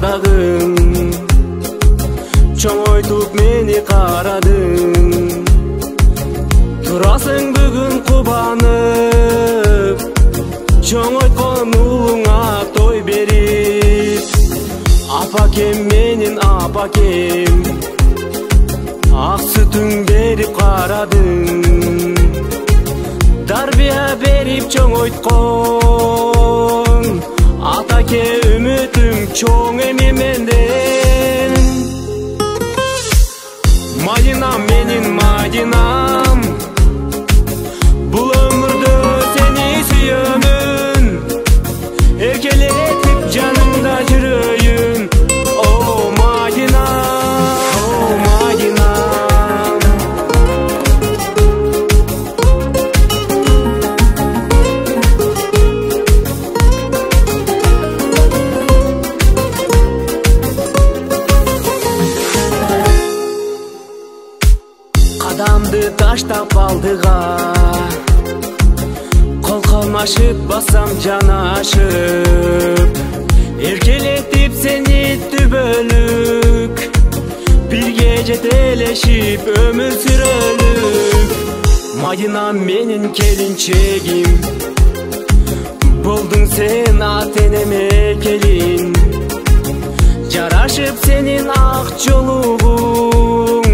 ардагым, чоңойтуп мени карадың. Турасың бүгүн кубанып, чоңойткон уулуңа той берип. Апакем менин апакем, ак сүтүң берип карадың. Дарбия берип чоңойткон, атаке үмүтүң чоң эми менден. Мадинам менин Мадинам, бул өмүрдө сени сүйөмүн. Эркелетип жанымда жүрөйүн. О Мадинам, о Мадинам. Кадамды таштап алдыга, кол колмашып бассам жанашып. Эркелетип сени түбөлүк, бирге жетелешип өмүр сүрөлүк. Мадинам менин келинчегим, болдуң сен ата энеме келин. Жарашып сенин ак жолугуң,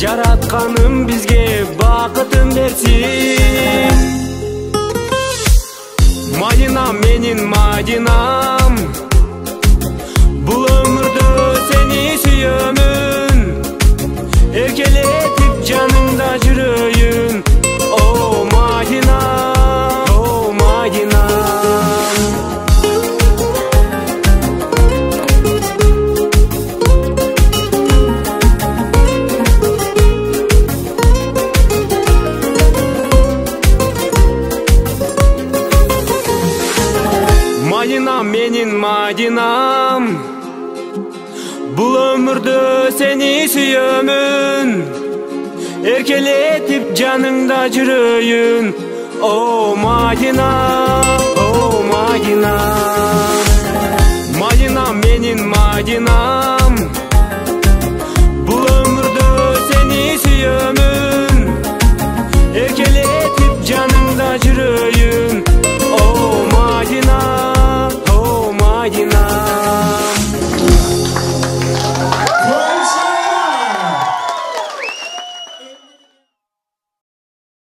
жаратканым бизге бакытын берсин. Мадинам менин Мадинам, бул өмүрдө сени сүйөмүн. Эркелетип жаныңда жүрөйүн. О Мадинам, о Мадинам. Мадинам менин Мадинам, бул өмүрдө сени сүйөмүн. Эркелетип жаныңда жүрөйүн. О Мадинам.